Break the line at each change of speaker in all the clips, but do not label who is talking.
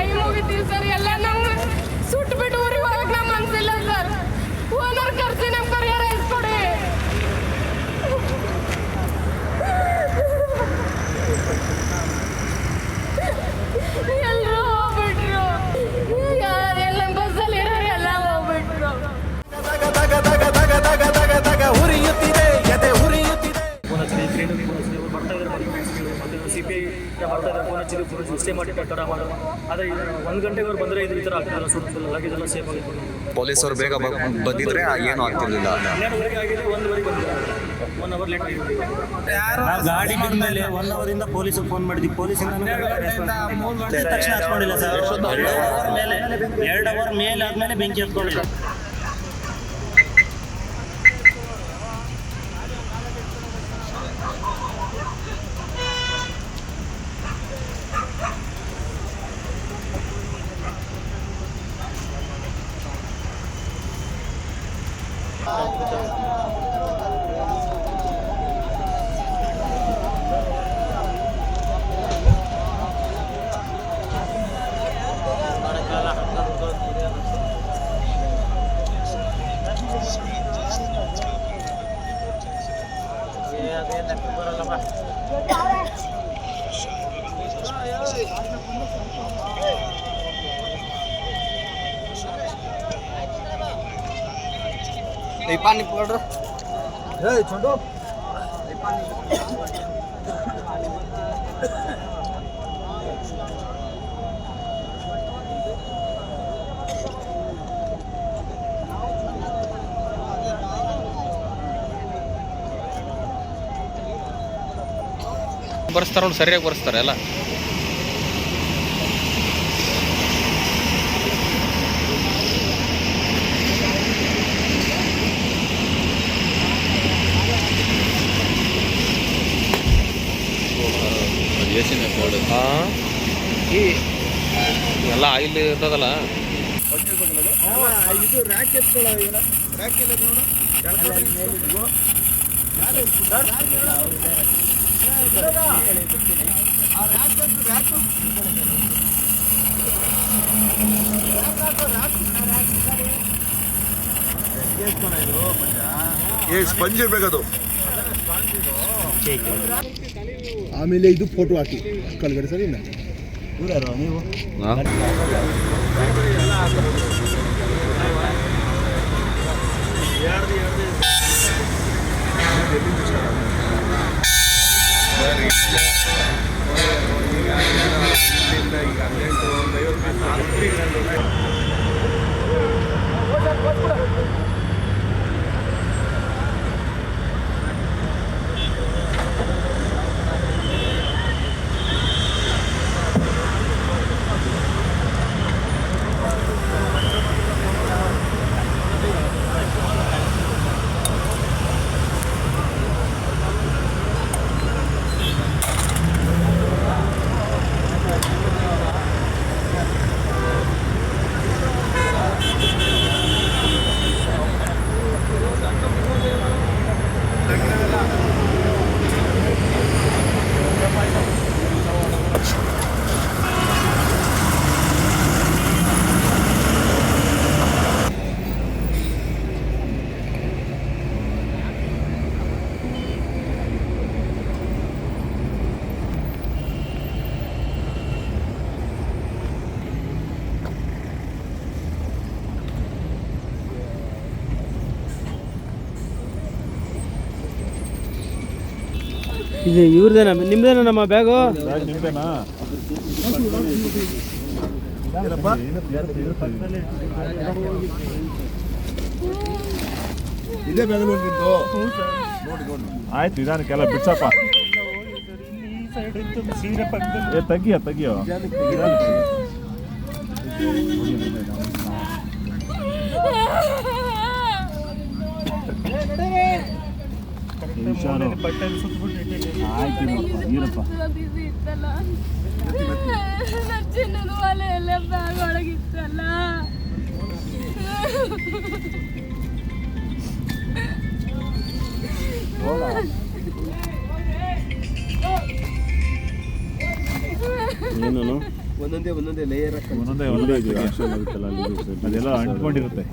ಕೈ ಮುಗಿತೀವಿ ಸರ್. ಎಲ್ಲ ನಾವು ಸುಟ್ಟು ಬಿಟ್ಟು ಊರಿಗೆ ಹೋಗಕ್ಕೆ ನಮ್ಮ ಮನಸ್ಸಿಲ್ಲ ಸರ್. ಓನರ್ ಕರ್ಸಿ ನಮ್ಮ ಪರಿಹಾರ ಇಸ್ಕೊಡಿ. ಎಲ್ಲರೂ ಹೋಗ್ಬಿಟ್ರು. ಎಲ್ಲ ಬಸ್ಸಲ್ಲಿ ಇರೋರು ಎಲ್ಲ ಹೋಗ್ಬಿಟ್ರು.
ಸ್ಟೇ ಮಾಡಿ ಕಟ್ಟಡ ಮಾಡೋದು. ಆದರೆ 1 ಗಂಟೆಗೆ ಅವ್ರು ಬಂದರೆ ಈ ಥರ ಆಗ್ತಿಲ್ಲ. ಲಗೇಜ್ ಎಲ್ಲ ಸೇಫ್ ಆಗಿ
ಪೊಲೀಸರು ಬೇಗ ಬಂದಿದ್ರೆ ಏನೂ ಆಗ್ತಿರ್ಲಿಲ್ಲ.
12ವರೆಗೆ ಆಗಿದೆ, 1ವರೆಗೆ ಬಂದಿದ್ದಾರೆ. 1 ಅವರ್ ಲೇಟ್ ಆಗಿದೆ.
ಗಾಡಿ ಬಂದ ಮೇಲೆ 1 ಅವರಿಂದ ಪೊಲೀಸಿಗೆ ಫೋನ್ ಮಾಡಿದ್ವಿ. ಪೊಲೀಸಿಂದ ತಕ್ಷಣ ಹತ್ಕೊಂಡಿಲ್ಲ ಸರ್. 2 ಅವರ್ ಮೇಲೆ ಆದ್ಮೇಲೆ ಬೆಂಕಿ ಹತ್ಕೊಂಡಿಲ್ಲ.
पानी पकड़ छोटो
ಬರ್ಸ್ತಾರ ನೋಡಿ, ಸರಿಯಾಗಿ ಬರ್ಸ್ತಾರೆ ಎಲ್ಲ. ಈ ಎಲ್ಲ ಆಯಿಲ್ ಇರ್ತದಲ್ಲ.
ಇದು ರ್ಯಾಕ್ ಎತ್ಕೊಳ್ಳೋ ರ್ಯಾಕ್ ಎಲ್ಲ ನೋಡು.
ಸ್ಪಂಜ್ ಇರ್ಬೇಕದು.
ಆಮೇಲೆ ಇದು ಫೋಟೋ ಹಾಕಿ ಕಲ್ಗಡೆ ಸರಿ. ಇವ್ರು ನೀವು
ಇದು ಇವ್ರದೇನಾ ನಿಮ್ದೇನಾ ನಮ್ಮ ಬ್ಯಾಗು?
ನಿಮ್ದೇನಾ? ಇದೇ ಬೆಂಗಳೂರು ನಿಂತು. ಆಯ್ತು ನಿಧಾನಕ್ಕೆಲ್ಲ ಬಿಡ್ಸಪ್ಪ. ತೆಗಿಯೋ ಆಯ್ತು
ಚಿನ್ನದ ಒಲೆ ಎಲ್ಲ ಬ್ಯಾಗ್ ಒಳಗಿತ್ತಲ್ಲ.
ಏನು
ಒಂದೊಂದೇ ಲೇಯರ್ ಒಂದೊಂದೇ ಇದೆ ಅದೆಲ್ಲ ಅಂಟ್ಕೊಂಡಿರುತ್ತೆ.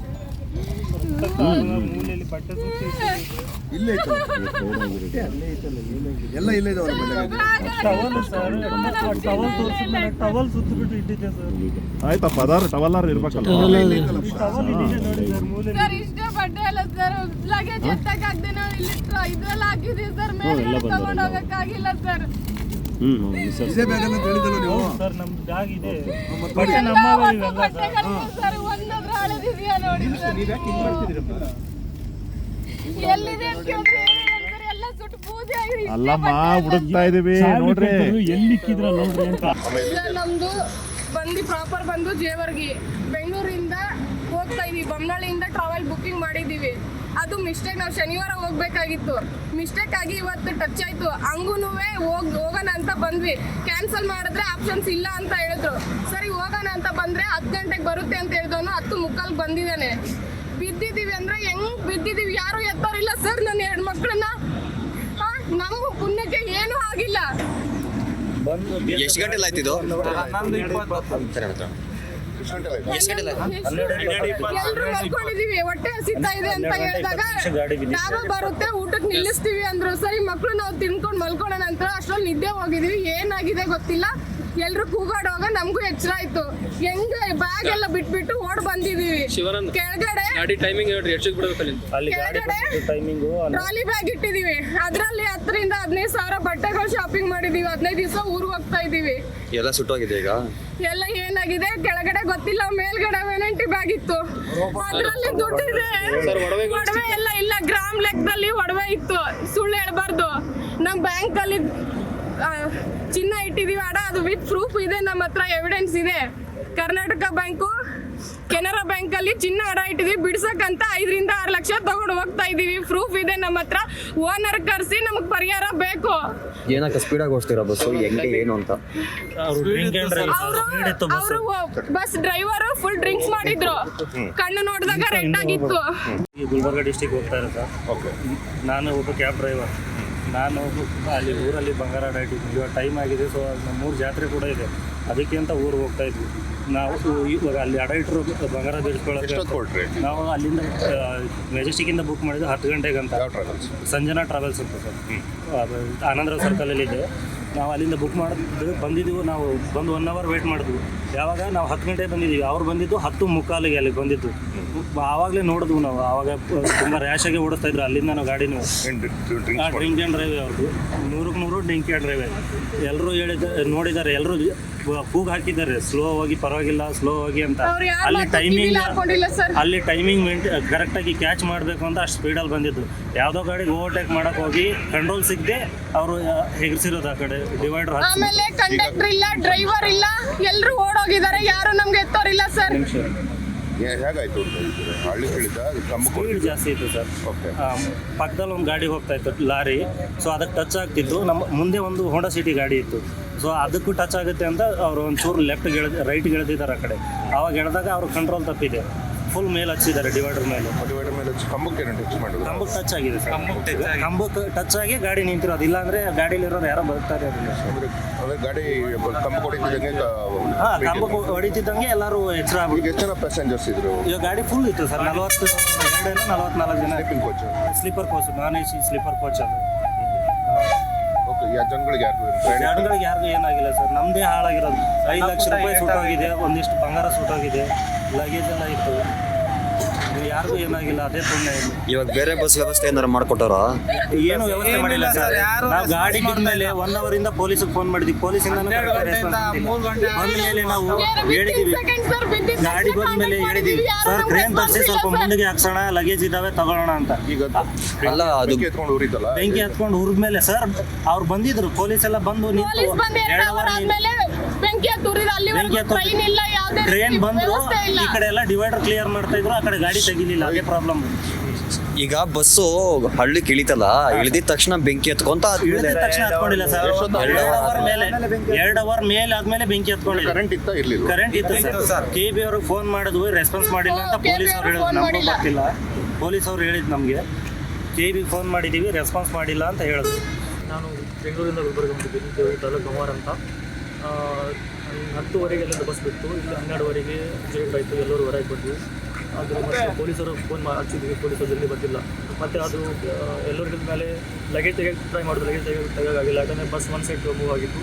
ಇಲ್ಲೇ ಎಲ್ಲ ಇಲ್ಲೇ ಇದಾವಲ್ಲ
ಟವಲ್ ಸುತ್ತಬಿಟ್ಟು ಇಟ್ಟಿದ್ದೆ ಸರ್.
ಆಯ್ತಪ್ಪ ಅದಾರು ಟವಲ್ಲಾರು ಇರ್ಬೇಕಲ್ಲ.
ಸರ್ ಇಷ್ಟಪಟ್ಟೆ ಅಲ್ಲ ಸರ್, ಲಗೇಜ್ ಎತ್ತಕ್ಕಾಗ್ದೆ ನಾವು ಇಲ್ಲಿ ಇದ್ರಲ್ಲಿ ಹಾಕಿದೀವಿ ಸರ್, ಮೇಲೆ ತಗೊಂಡು ಹೋಗಕ್ಕಾಗಿಲ್ಲ ಸರ್.
ಇದೇ ಬ್ಯಾಗಲ್ಲಿ ಹೇಳಿದಲ್ಲ ನೀವು
ಸರ್ ನಮ್ದು ಬ್ಯಾಗ್ ಇದೆ, ಬಟ್ಟೆ ನಮ್ಮ
ಸರ್ ಒಂದೊಂದ್ರ ಹಳದಿದೆಯಾ ನೋಡಿ ಸರ್. ಎಲ್ಲಿದೆ ಅಂತ ಕೇಳಿದ್ರೆ ಸರ್ ಎಲ್ಲ ಸುಟ್ಟು ಬೂದಿ ಆಗಿದೆ.
ಅಲ್ಲಮ್ಮ ಹುಡುಕ್ತಾ ಇದೀವಿ ನೋಡ್ರಿ
ಎಲ್ಲಿ ಇಕ್ಕಿದ್ರ ನೋಡ್ರಿ ಅಂತ.
ಸರ್ ನಮ್ದು ಪ್ರಾಪರ್ ಬಂದು ಜೇವರ್ಗಿ, ಬೆಂಗಳೂರಿಂದ ಹೋಗ್ತಾ ಇದೀವಿ, ಬೊಮ್ಮನಹಳ್ಳಿಯಿಂದ ಟ್ರಾವೆಲ್ ಬುಕ್ಕಿಂಗ್ ಮಾಡಿದೀವಿ. ಅದು ಮಿಸ್ಟೇಕ್, ನಾವು ಶನಿವಾರ ಹೋಗ್ಬೇಕಾಗಿತ್ತು, ಮಿಸ್ಟೇಕ್ ಆಗಿ ಇವತ್ತು ಟಚ್ ಆಯ್ತು. ಹಂಗೂನು ಹೋಗೋಣ ಅಂತ ಬಂದ್ವಿ, ಕ್ಯಾನ್ಸಲ್ ಮಾಡಿದ್ರೆ ಆಪ್ಷನ್ಸ್ ಇಲ್ಲ ಅಂತ ಹೇಳಿದ್ರು. ಸರಿ ಹೋಗೋಣ ಅಂತ ಬಂದ್ರೆ 10 ಗಂಟೆಗೆ ಬರುತ್ತೆ ಅಂತ ಹೇಳಿದವನು 10:45 ಬಂದಿದ್ದಾನೆ. ಬಿದ್ದಿದ್ದೀವಿ ಅಂದ್ರೆ ಹೆಂಗ್ ಬಿದ್ದಿದ್ದೀವಿ, ಯಾರು ಎತ್ತೋರಿಲ್ಲ ಸರ್. ನನ್ನ 2 ಮಕ್ಕಳನ್ನ ನಮ್ಮ ಪುಣ್ಯಕ್ಕೆ ಏನೂ ಆಗಿಲ್ಲ.
ಎಷ್ಟು ಗಂಟೆಲಿ ಆಯ್ತಿದ್ದು?
ಎಲ್ರು ಮಲ್ಕೊಂಡಿದೀವಿ, ಹೊಟ್ಟೆ ಹಸಿತಾ ಇದೆ ಅಂತ ಹೇಳಿದಾಗ ಡಾಬಾ ಬರುತ್ತೆ ಊಟಕ್ಕೆ ನಿಲ್ಲಿಸ್ತೀವಿ ಅಂದ್ರು. ಸರಿ ಮಕ್ಳು ನಾವು ತಿನ್ಕೊಂಡು ಮಲ್ಕೊಳ್ಳೋಣ ಅಂತ ಅಷ್ಟ್ರಲ್ಲಿ ನಿದ್ದೆ ಹೋಗಿದೀವಿ. ಏನಾಗಿದೆ ಗೊತ್ತಿಲ್ಲ, ಎಲ್ರು ಕೂಗಾಡುವಾಗ ನಮಗೂ ಎಚ್ಚರ ಆಯ್ತು. ಹೆಂಗ ಬ್ಯಾಗ್ ಎಲ್ಲ ಬಿಟ್ಬಿಟ್ಟು ಓಡ್ ಬಂದಿದೀವಿ. ಕೆಳಗಡೆ ಟ್ರಾಲಿ ಬ್ಯಾಗ್ ಇಟ್ಟಿದೀವಿ, ಅದ್ರಲ್ಲಿ 10 ರಿಂದ 15 ಸಾವಿರ ಬಟ್ಟೆಗಳು ಶಾಪಿಂಗ್ ಮಾಡಿದೀವಿ. 15 ದಿವಸ ಊರಿಗೆ ಹೋಗ್ತಾ ಇದೀವಿ.
ಎಲ್ಲ ಸುಟ್ಟೋಗಿದೆ ಈಗ.
ಎಲ್ಲ ಏನಾಗಿದೆ ಕೆಳಗಡೆ ಗೊತ್ತಿಲ್ಲ, ಮೇಲ್ಗಡೆ ವೆನಂಟಿ ಬ್ಯಾಗ್ ಇತ್ತು, ಅದ್ರಲ್ಲಿ ದುಡ್ಡಿದೆ. ಒಡವೆ ಎಲ್ಲ ಇಲ್ಲ, ಗ್ರಾಮ್ ಲೆಕ್ಕದಲ್ಲಿ ಒಡವೆ ಇತ್ತು, ಸುಳ್ಳು ಹೇಳ್ಬಾರ್ದು. ನಮ್ ಬ್ಯಾಂಕ್ ಅಲ್ಲಿ ಚಿನ್ನ ಇಟ್ಟಿದೀವಿ ಅಡ, ಅದು ವಿತ್ ಪ್ರೂಫ್ ಇದೆ ನಮ್ಮ ಹತ್ರ, ಎವಿಡೆನ್ಸ್ ಇದೆ. ಕರ್ನಾಟಕ ಬ್ಯಾಂಕು, ಕೆನರಾ ಬ್ಯಾಂಕ್ ಅಲ್ಲಿ ಚಿನ್ನ ಅಡ ಇಟ್ಟಿದೀವಿ, ಬಿಡ್ಸಕ್ಕಂತ 5 ರಿಂದ 6 ಲಕ್ಷ ತಗೊಂಡು ಹೋಗ್ತಾ ಇದೀವಿ. ಪ್ರೂಫ್ ಇದೆ ನಮ್ಮ ಹತ್ರ. ಓನರ್ ಕರ್ಸಿ ನಮಗ್ ಪರಿಹಾರ ಬೇಕು.
ಏನಕ್ಕೆ ಸ್ಪೀಡಾಗಿ ಓಡಿಸ್ತೀರಾ ಬಸ್ಸು, ಹೆಂಗೆ ಏನು ಅಂತ?
ಅವರು ಬಸ್ ಡ್ರೈವರ್ ಫುಲ್ ಡ್ರಿಂಕ್ಸ್ ಮಾಡಿದ್ರು, ಕಣ್ಣು ನೋಡಿದಾಗ ರೆಡ್ ಆಗಿತ್ತು.
ಗುಲ್ಬರ್ಗ ಡಿಸ್ಟಿಕ್ ಹೋಗ್ತಾ ಇರೋದು. ನಾನು ಒಬ್ಬ ಕ್ಯಾಬ್ ಡ್ರೈವರ್. ನಾನು ಅಲ್ಲಿ ಊರಲ್ಲಿ ಬಂಗಾರ ಅಡ ಇಟ್ಟಿದ್ವಿ. ಇವಾಗ ಟೈಮ್ ಆಗಿದೆ, ಸೊ ನಮ್ಮ 3 ಜಾತ್ರೆ ಕೂಡ ಇದೆ, ಅದಕ್ಕೆ ಅಂತ ಊರಿಗೆ ಹೋಗ್ತಾ ಇದ್ವಿ. ನಾವು ಇವಾಗ ಅಲ್ಲಿ ಅಡ ಇಟ್ಟರು ಬಂಗಾರ ಬಿಡಿಸ್ಕೊಳ್ಳೋಕೆ ನಾವು ಅಲ್ಲಿಂದ ಮೆಜೆಸ್ಟಿಕ್ಕಿಂದ ಬುಕ್ ಮಾಡಿದ್ದು 10 ಗಂಟೆಗೆ ಅಂತ. ಸಂಜನಾ ಟ್ರಾವೆಲ್ಸ್ ಅಂತ ಸರ್, ಆನಂದರಾವ್ ಸರ್ಕಲಲ್ಲಿ ಇದೆ. ನಾವು ಅಲ್ಲಿಂದ ಬುಕ್ ಮಾಡಿದ್ದು ಬಂದಿದ್ದೀವಿ. ನಾವು ಬಂದು 1 ಅವರ್ ವೇಟ್ ಮಾಡಿದ್ವಿ. ಯಾವಾಗ ನಾವು 10 ಗಂಟೆಗೆ ಬಂದಿದ್ದೀವಿ, ಅವ್ರು ಬಂದಿದ್ದು 10:45 ಅಲ್ಲಿಗೆ ಬಂದಿದ್ದು. ಆವಾಗಲೇ ನೋಡಿದ್ವು ನಾವು. ಆವಾಗ ತುಂಬ ರ್ಯಾಶಾಗಿ ಓಡಿಸ್ತಾ ಇದ್ರು ಅಲ್ಲಿಂದ ನಾವು ಗಾಡಿನೂ. ಡ್ರಿಂಕ್ ಆ್ಯಂಡ್ ಡ್ರೈವ್ ಅವ್ರದ್ದು 100% ಡ್ರಿಂಕ್ ಆ್ಯಂಡ್ ಡ್ರೈವ್. ಎಲ್ಲರೂ ನೋಡಿದ್ದಾರೆ, ಎಲ್ಲರೂ ಕೂಗ್ ಹಾಕಿದ್ದಾರೆ, ಸ್ಲೋ ಹೋಗಿ ಪರವಾಗಿಲ್ಲ, ಸ್ಲೋ ಹೋಗಿ ಅಂತ. ಅಲ್ಲಿ ಟೈಮಿಂಗ್ ಕರೆಕ್ಟಾಗಿ ಕ್ಯಾಚ್ ಮಾಡಬೇಕು ಅಂತ ಅಷ್ಟು ಸ್ಪೀಡಲ್ಲಿ ಬಂದಿದ್ದು. ಯಾವುದೋ ಗಾಡಿಗೆ ಓವರ್ಟೇಕ್ ಮಾಡಕ್ಕೆ ಹೋಗಿ ಕಂಟ್ರೋಲ್ ಸಿಗದೆ ಅವರು ಹೆಗರ್ಸಿರೋದು ಆ ಕಡೆ ಡಿವೈಡರ್.
ಆಮೇಲೆ ಕಂಡಕ್ಟರ್ ಇಲ್ಲ, ಡ್ರೈವರ್ ಇಲ್ಲ, ಎಲ್ಲರೂ ಓಡೋಗಿದ್ದಾರೆ, ಯಾರು ನಮ್ಗೆ ಎತ್ತೋರಿಲ್ಲ ಸರ್.
ಹೇಗಾಯ್ತು? ಹಳ್ಳಿ
ಸ್ಪೀಡ್ ಜಾಸ್ತಿ ಇತ್ತು ಸರ್. ಪಕ್ಕದಲ್ಲಿ ಒಂದು ಗಾಡಿ ಹೋಗ್ತಾ ಇತ್ತು, ಲಾರಿ. ಸೊ ಅದಕ್ಕೆ ಟಚ್ ಆಗ್ತಿತ್ತು. ನಮ್ಮ ಮುಂದೆ ಒಂದು ಹೋಂಡಾ ಸಿಟಿ ಗಾಡಿ ಇತ್ತು. ಸೊ ಅದಕ್ಕೂ ಟಚ್ ಆಗುತ್ತೆ ಅಂತ ಅವರು ಒಂಚೂರು ರೈಟ್ ಎಳೆದಿದ್ದಾರೆ ಆ ಕಡೆ. ಆವಾಗ ಎಳೆದಾಗ ಅವ್ರ ಕಂಟ್ರೋಲ್ ತಪ್ಪಿದೆ, ಫುಲ್ ಮೇಲೆ ಹಚ್ಚಿದ್ದಾರೆ ಡಿವೈಡರ್ ಮೇಲೆ. ಕಂಬಕ್ಕೆ ಟಚ್ ಆಗಿದೆ ಸರ್. ಕಂಬಕ್ಕೆ ಟಚ್ ಆಗಿ ಗಾಡಿ ನಿಂತಿರೋದು. ಇಲ್ಲಾಂದ್ರೆ ಗಾಡಿಲಿರೋರು ಯಾರೋ ಬರ್ತಾರೆ. ಕಂಬಕ್ಕೆ ಹೊಡಿತಿದ್ದಂಗೆ ಎಲ್ಲರೂ ಎಚ್ಚರ ಆಗ್ಬಿಟ್ಟು.
ಎಷ್ಟು ಜನ ಪ್ಯಾಸೆಂಜರ್ಸ್ ಇದ್ರು?
ಈಗ ಗಾಡಿ ಫುಲ್ ಇತ್ತು ಸರ್, 44 ಜನ. ಸ್ಲೀಪರ್ ಕೋಚ್, ನಾನ್ AC ಸ್ಲೀಪರ್ ಕೋಚ್ ಅದು.
ಜನಗಳಿಗೆ
ಯಾರಿಗೂ ಏನಾಗಿಲ್ಲ ಸರ್. ನಮ್ಮದೇ ಹಾಳಾಗಿರೋದು. 5 ಲಕ್ಷ ರೂಪಾಯಿ ಸುಟ್ಟೋಗಿದೆ, ಒಂದಿಷ್ಟು ಬಂಗಾರ ಸುಟ್ಟೋಗಿದೆ, ಲಗೇಜ್ ಎಲ್ಲ ಇತ್ತು. ಯಾರಿಗೂ ಏನಾಗಿಲ್ಲ, ಅದೇ ಪುಣ್ಯ.
ಇವಾಗ ಬೇರೆ ಬಸ್ ವ್ಯವಸ್ಥೆ ಏನಾರು ಮಾಡ್ಕೊಟ್ಟಾರ?
ಏನು ವ್ಯವಸ್ಥೆ ಮಾಡಿಲ್ಲ ಸರ್. ನಾವು ಗಾಡಿ ಬಿದ್ಮೇಲೆ 1 ಅವರಿಂದ ಪೊಲೀಸಿಗೆ ಫೋನ್ ಮಾಡಿದ್ವಿ. ಪೊಲೀಸಿಂದ ಬಂದ್ಮೇಲೆ ನಾವು ಹೇಳಿದೀವಿ, ಗಾಡಿ ಬಂದ್ಮೇಲೆ ಹೇಳಿದೀವಿ ಸರ್ ಕ್ರೇನ್ ತರಿಸಿ ಸ್ವಲ್ಪ ಮುಂದೆಗೆ ಹಾಕ್ಸೋಣ, ಲಗೇಜ್ ಇದಾವೆ ತಗೊಳ್ಳೋಣ ಅಂತ.
ಅಲ್ಲ, ಅದು
ಬೆಂಕಿ ಹತ್ಕೊಂಡು ಉರಿದ್ಮೇಲೆ ಸರ್ ಅವ್ರು ಬಂದಿದ್ರು, ಪೊಲೀಸ್ ಎಲ್ಲ ಬಂದು ನಿಂತು ಟ್ರೈನ್ ಬಂದ್ರು. ಈ ಕಡೆ ಎಲ್ಲ ಡಿವೈಡರ್ ಕ್ಲಿಯರ್ ಮಾಡ್ತಾ ಇದ್ರು, ಆ ಕಡೆ ಗಾಡಿ ತೆಗಿಲಿಲ್ಲ, ಅದೇ ಪ್ರಾಬ್ಲಮ್.
ಈಗ ಬಸ್ಸು ಹಳ್ಳಿ ಇಳಿತಲ್ಲ, ಇಳಿದಿದ ತಕ್ಷಣ ಬೆಂಕಿ ಹತ್ಕೊಂತ
ತಕ್ಷಣ ಹತ್ಕೊಂಡಿಲ್ಲ ಸರ್. 2 ಅವರ್ ಮೇಲೆ ಆದ್ಮೇಲೆ ಬೆಂಕಿ ಹತ್ಕೊಂಡಿಲ್ಲ. ಕರೆಂಟ್ ಇತ್ತು ಸರ್. KB ಅವ್ರಿಗೆ ಫೋನ್ ಮಾಡಿದ್ವಿ, ರೆಸ್ಪಾನ್ಸ್ ಮಾಡಿಲ್ಲ ಅಂತ ಪೊಲೀಸ್ ಅವ್ರು ಹೇಳಿದ್ರು. ನಮಗೂ ಗೊತ್ತಿಲ್ಲ, ಪೊಲೀಸ್ ಅವ್ರು ಹೇಳಿದ್ದು ನಮಗೆ. KB ಫೋನ್ ಮಾಡಿದ್ದೀವಿ, ರೆಸ್ಪಾನ್ಸ್ ಮಾಡಿಲ್ಲ ಅಂತ ಹೇಳಿದ್ರು.
ನಾನು ಬೆಂಗಳೂರಿಂದ ಗುಲ್ಬರ್ಗ ಬಂದಿದ್ದೀನಿ, ತಾಲೂಕು ಗಮಾರ್ ಅಂತ. 10:30 ಅಲ್ಲಿಂದ ಬಸ್ ಬಿಟ್ಟು ಇಲ್ಲಿ 12:30 ಲೇಟ್ ಆಯಿತು, ಎಲ್ಲರೂ ಹೊರಗೆ ಬಂದ್ವಿ. ಅದು ಮತ್ತೆ ಪೊಲೀಸರು ಫೋನ್ ಹಚ್ಚಿದ್ವಿ, ಪೊಲೀಸರು ಜಲ್ದಿ ಬಂದಿಲ್ಲ. ಮತ್ತು ಅದು ಎಲ್ಲರಿಗಿದ ಮೇಲೆ ಲಗೇಜ್ ತೆಗೆಯೋಕ್ಕೆ ಟ್ರೈ ಮಾಡಿದ್ರು, ಲಗೇಜ್ ತೆಗೋಕ್ಕಾಗಿಲ್ಲ. ಯಾಕಂದರೆ ಬಸ್ ಒಂದು ಸೈಡ್ ಮೂವ್ ಆಗಿತ್ತು.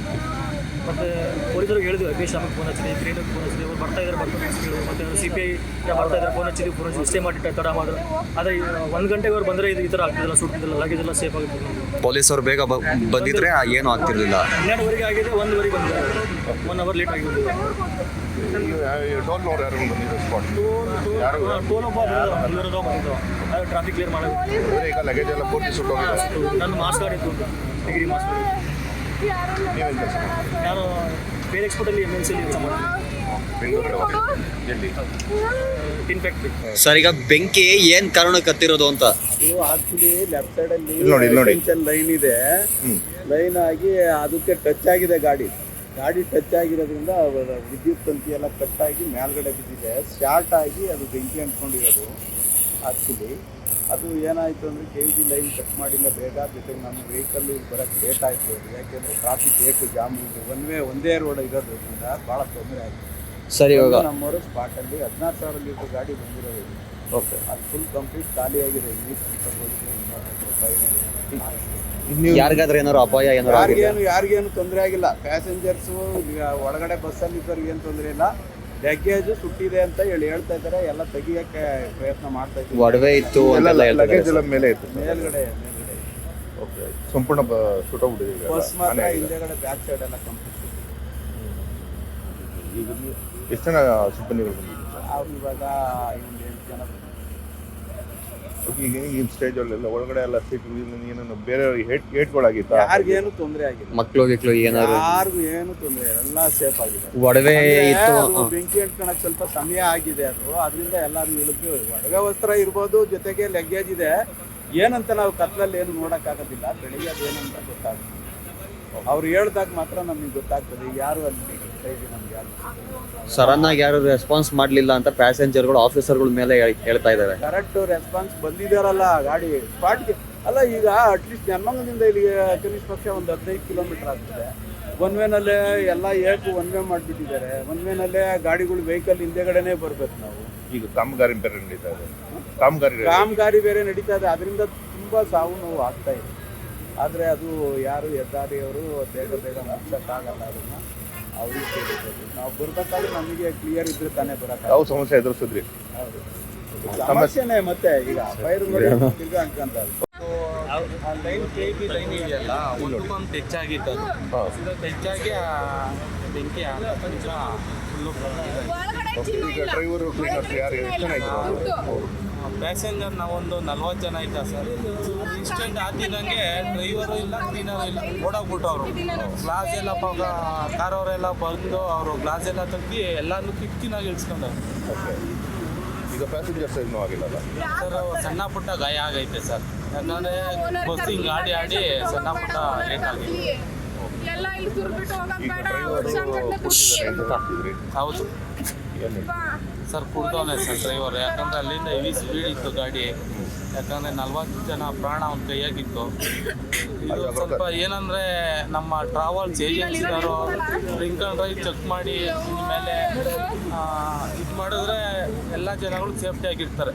ಮತ್ತು ಪೊಲೀಸರಿಗೆ ಹೇಳಿದ್ವಿ, ಅಗ್ನಿಶಾಮಕ್ಕೆ ಫೋನ್ ಹಚ್ಚಿದ್ವಿ, ಕ್ರೀನಿಗೆ ಫೋನ್ ಹಚ್ಚಿದ್ವಿ, ಅವ್ರು ಬರ್ತಾ ಇದ್ದಾರೆ ಮತ್ತು CPI ಬರ್ತಾ ಇದ್ದಾರೆ ಫೋನ್ ಹಚ್ಚಿದ್ವಿ, ಫೋನ್ ಹಚ್ಚಿ ಸ್ಟೇ ಮಾಡಿ ತಡ ಮಾಡಿದ್ರು. ಆದರೆ 1 ಗಂಟೆಗೆ ಅವ್ರು ಬಂದರೆ ಈ ಥರ ಆಗ್ತಿದ್ದಿಲ್ಲ, ಸುಡ್ತಿದ್ದಿಲ್ಲ, ಲಗೇಜ್ ಎಲ್ಲ ಸೇಫ್ ಆಗಿತ್ತು.
ಪೊಲೀಸರು ಬೇಗ ಬಂದಿದ್ರೆ ಏನೂ ಆಗ್ತಿರ್ಲಿಲ್ಲ.
12:30 ಆಗಿದೆ, 1:00 ಬಂದಿದೆ, 1 ಅವರ್ ಲೇಟ್ ಆಗಿದ್ದು.
ಟೋಲ್ ಅವ್ರು ಯಾರು ಬಂದಿದ್ರು ಸ್ಪಾಟ್?
ಟೋಲ್ ಒಬ್ಬ ಬಂದಿದ್ದು, ಅದು ಟ್ರಾಫಿಕ್ ಕ್ಲಿಯರ್ ಮಾಡೋದು.
ಈಗ ಲಗೇಜ್ ಎಲ್ಲ ಪೂರ್ತಿ ಸುಟ್ಟೋಗಿದೆ.
ನನ್ನ ಮಾರ್ಕ್ಸ್ ಕಾರ್ಡ್ ಇತ್ತು, ಡಿಗ್ರಿ ಮಾರ್ಕ್ಸ್ ಕಾರ್ಡ್.
ನೀವೇನು ಕೆಲಸ ಮಾಡಿ?
ನಾನು ಬೇರೆ ಎಕ್ಸ್ಪೋರ್ಟಲ್ಲಿ MNC ಕೆಲಸ ಮಾಡ್ತೀನಿ,
ಬೆಂಗಳೂರು ಎಲ್ಲಿ?
Tin factory.
ಸರ್, ಈಗ ಬೆಂಕಿ ಏನ್ ಕಾರಣಕ್ಕೆ ಹತ್ತಿರೋದು ಅಂತ?
ಆಕ್ಚುಲಿ ಲೆಫ್ಟ್ ಸೈಡ್ ಅಲ್ಲಿ
ಇಲ್ಲಿ ನೋಡಿ.
ಲೈನ್ ಇದೆ, ಲೈನ್ ಆಗಿ ಅದಕ್ಕೆ ಟಚ್ ಆಗಿದೆ ಗಾಡಿ ಟಚ್ ಆಗಿರೋದ್ರಿಂದ ವಿದ್ಯುತ್ ತಂತಿ ಎಲ್ಲ ಕಟ್ ಆಗಿ ಮೇಲ್ಗಡೆ ಬಿದ್ದಿದೆ, ಶಾರ್ಟ್ ಆಗಿ ಅದು ಬೆಂಕಿ ಅಂಟ್ಕೊಂಡಿರೋದು. ಆಕ್ಚುಲಿ ಅದು ಏನಾಯಿತು ಅಂದರೆ KG ಲೈನ್ ಕಟ್ ಮಾಡಿಲ್ಲ ಬೇಗ, ಜೊತೆಗೆ ನಮ್ಮ ವೆಹಿಕಲ್ ಬರೋಕ್ಕೆ ಲೇಟ್ ಆಯಿತು. ಯಾಕೆಂದರೆ ಟ್ರಾಫಿಕ್ ಜಾಮ್ ಇದೆ, ಒಂದೇ ರೋಡ್ ಇರೋದ್ರಿಂದ ಭಾಳ ತೊಂದರೆ ಆಯಿತು.
ಸರಿ, ಇವಾಗ
ನಮ್ಮವರು ಸ್ಪಾಟಲ್ಲಿ 16,000 ಲೀಟರ್ ಗಾಡಿ ಬಂದಿರೋದು.
ಓಕೆ,
ಅದು ಫುಲ್ ಕಂಪ್ಲೀಟ್ ಖಾಲಿಯಾಗಿದೆ.
ಯಾರಿಗಾದ್ರೆ ಏನಾರು ಅಪಾಯ ಏನಾರು ಆಗಿದೆ?
ಯಾರಿಗೇನು ತೊಂದರೆ ಆಗಿಲ್ಲ. ಪ್ಯಾಸೆಂಜರ್ಸು ಒಳಗಡೆ ಬಸ್ಸಲ್ಲಿ ಇದ್ದವ್ರಿಗೆ ಏನು ತೊಂದರೆ ಇಲ್ಲ. ಲಗೇಜು ಸುಟ್ಟಿದೆ ಅಂತ ಹೇಳ್ತಾ ಇದ್ದಾರೆ, ಎಲ್ಲ ತೆಗಿಯೋಕ್ಕೆ ಪ್ರಯತ್ನ ಮಾಡ್ತಾ ಇದ್ದೀವಿ.
ಒಡವೆ ಇತ್ತು ಅಂತೆಲ್ಲ
ಲಗೇಜ್
ಹೇಳ್ತಾರೆ.
ಎಲ್ಲ ಮೇಲೆ ಇತ್ತು.
ಮೇಲ್ಗಡೆ
ಓಕೆ, ಸಂಪೂರ್ಣ ಸುಟ್ಟೋಗ್ಬಿಟ್ಟಿದೆ.
ಬಸ್ ಮಾತ್ರ ಹಿಂದೆಗಡೆ ಬ್ಯಾಕ್ ಸೈಡ್ ಎಲ್ಲ ಕಂಪ್ಲೀಟ್.
ಈಗ ಎಷ್ಟು ಜನ ಸಿಬ್ಬಂದಿಗಳು ಬಂದಿದ್ರು ಸರ್?
ಅವ್ರು ಇವಾಗ 8 ಜನ.
ಈಗ ಈ ಸ್ಟೇಜಲ್ಲೆಲ್ಲ ಒಳಗಡೆ ಎಲ್ಲ ಸೀಟ್ ಏನೇನು ಬೇರೆ ಏಟ್ಗಳಾಗಿತ್ತು?
ಯಾರಿಗೇನು ತೊಂದರೆ ಆಗಿಲ್ಲ,
ಮಕ್ಳು ಏನಾದ್ರು?
ಯಾರಿಗೂ ಏನು ತೊಂದರೆ ಇಲ್ಲ, ಎಲ್ಲ ಸೇಫ್ ಆಗಿದೆ.
ಒಡವೆ ಇತ್ತು.
ಅದು ಬೆಂಕಿ ಅಂಟ್ಕೊಳಕ್ಕೆ ಸ್ವಲ್ಪ ಸಮಯ ಆಗಿದೆ, ಅದರಿಂದ ಎಲ್ಲರೂ ಇಳಿದ್ವಿ. ಒಡವೆ ವಸ್ತ್ರ ಇರ್ಬೋದು, ಜೊತೆಗೆ ಲಗೇಜ್ ಇದೆ. ಏನಂತ ನಾವು ಕತ್ಲಲ್ಲಿ ಏನು ನೋಡೋಕ್ಕಾಗೋದಿಲ್ಲ, ಬೆಳಿಗ್ಗೆ ಅದೇನಂತ ಗೊತ್ತಾಗುತ್ತೆ. ಅವ್ರು ಹೇಳ್ದಾಗ ಮಾತ್ರ ನಮಗೆ ಗೊತ್ತಾಗ್ತದೆ ಯಾರು ಅಲ್ಲಿ ನಮ್ಗೆ ಯಾರು.
ಸಡನ್ ಆಗಿ ಯಾರು ರೆಸ್ಪಾನ್ಸ್ ಮಾಡಲಿಲ್ಲ ಅಂತ ಪ್ಯಾಸೆಂಜರ್ಗಳು ಆಫೀಸರ್ಗಳ ಮೇಲೆ ಹೇಳ್ತಾ ಇದ್ದಾರೆ.
ಕರೆಕ್ಟ್ ರೆಸ್ಪಾನ್ಸ್ ಬಂದಿದ್ದಾರಲ್ಲ ಗಾಡಿ ಸ್ಪಾಟ್ಗೆ. ಅಲ್ಲ, ಈಗ ಅಟ್ಲೀಸ್ಟ್ ನೆನ್ಮಂಗಲದಿಂದ ಇಲ್ಲಿಗೆ ಕನಿಷ್ಠ ಪಕ್ಷ ಒಂದು 15 ಕಿಲೋಮೀಟರ್ ಆಗ್ತದೆ. ಒನ್ ವೇನಲ್ಲೇ ಎಲ್ಲ ಒನ್ ವೇ ಮಾಡಿಬಿಟ್ಟಿದ್ದಾರೆ. ಒನ್ ವೇನಲ್ಲೇ ಗಾಡಿಗಳು ವೆಹಿಕಲ್ ಹಿಂದೆಗಡೆನೇ ಬರ್ಬೇಕು ನಾವು.
ಈಗ ಕಾಮಗಾರಿ ಬೇರೆ ನಡೀತಾ ಇದೆ,
ಕಾಮಗಾರಿ ಬೇರೆ ನಡೀತಾ ಇದೆ, ಅದರಿಂದ ತುಂಬ ಸಾವು ನೋವು ಆಗ್ತಾ ಇದೆ. ಆದರೆ ಅದು ಯಾರು ಹೆದ್ದಾರಿಯವರು ಬೇಗ ಮುಗಿಸೋಕ್ಕಾಗಲ್ಲ. ಅದನ್ನು ಅವ್ರಿಗೆ ಕೇಳಿದ್ರು. ನಾವು ಬರ್ಬೇಕಾದ್ರೆ ನಮಗೆ ಕ್ಲಿಯರ್ ಇದ್ರೆ ತಾನೇ ಬರೋಕ್ಕೆ.
ಯಾವ ಸಮಸ್ಯೆ ಎದುರಿಸಿದ್ರಿ?
ಹೌದು, ಸಮಸ್ಯೆನೇ. ಮತ್ತೆ ಈಗ ಫೈರ್ ತಿರ್ಗಾ ಅನ್ಕೊಂತ
ಲೈನ್ KB ಲೈನ್ ಇದೆಯಲ್ಲ, ಒಂದು ಪಂಪ್ ಹೆಚ್ಚಾಗಿತ್ತು. ಅದು ಹೆಚ್ಚಾಗಿ ಬೆಂಕಿ
ಈಗ ಡ್ರೈವರು ಕ್ಲೀನರ್ಸ್ ಯಾರು ಎಷ್ಟು ಜನ ಇದ್ರು?
ಪ್ಯಾಸೆಂಜರ್ ನಾವೊಂದು 40 ಜನ ಇದ್ದ ಸರ್. ಇನ್ಸ್ಟೆಂಟ್ ಆಗ್ತಿದ್ದಂಗೆ ಡ್ರೈವರು ಇಲ್ಲ, ಕ್ಲೀನರು ಇಲ್ಲ, ಓಡಾಗ್ಬಿಟ್ಟು ಅವರು ಗ್ಲಾಸ್ ಎಲ್ಲ ಕಾರವರೆಲ್ಲ ಬಂದು ಅವರು ಗ್ಲಾಸ್ ಎಲ್ಲ ತೆಗ್ದು ಎಲ್ಲಾನು ಕಿಟ್ಕಿನಾಗ ಇಳಿಸ್ಕೊಂಡವ್ರು.
ಈಗ ಪ್ಯಾಸೆಂಜರ್ಸ್ ಏನೂ ಆಗಿಲ್ಲಲ್ಲ
ಸರ್? ಸಣ್ಣ ಪುಟ್ಟ ಗಾಯ ಆಗೈತೆ ಸರ್, ಯಾಕಂದರೆ ಬಸ್ಸಿಂಗ್ ಗಾಡಿ ಆಡಿ ಸಣ್ಣ ಪುಟ್ಟ ಲೇಟ್ ಆಗಿದೆ.
ಎಲ್ಲ ಇಲ್ಲಿ ತುರ್ಬಿಟ್ಟು ಹೋಗಕ್
ಈಗ
ಬೇಡ,
ಡ್ರೈವರು ಕುಡಿದಿದ್ದಾರೆ ಅಂತ ಹಾಕ್ತಿದ್ರಿ?
ಹೌದು
ಏನು
ಸರ್, ಕುಡ್ದವನೇ ಸರ್ ಡ್ರೈವರ್. ಯಾಕಂದರೆ ಅಲ್ಲಿಂದ ಹೆವಿ ಸ್ಪೀಡ್ ಇತ್ತು ಗಾಡಿ, ಯಾಕಂದರೆ 40 ಜನ ಪ್ರಾಣ ಅವ್ನ ಕೈಯಾಗಿತ್ತು. ಇದು ಸ್ವಲ್ಪ ಏನಂದರೆ ನಮ್ಮ ಟ್ರಾವೆಲ್ಸ್ ಏಜೆನ್ಸಿದವರು ಡ್ರಿಂಕ್ ಆ್ಯಂಡ್ ಡ್ರೈವ್ ಚೆಕ್ ಮಾಡಿ ಮೇಲೆ ಇದು ಮಾಡಿದ್ರೆ ಎಲ್ಲ ಜನಗಳು ಸೇಫ್ಟಿಯಾಗಿರ್ತಾರೆ.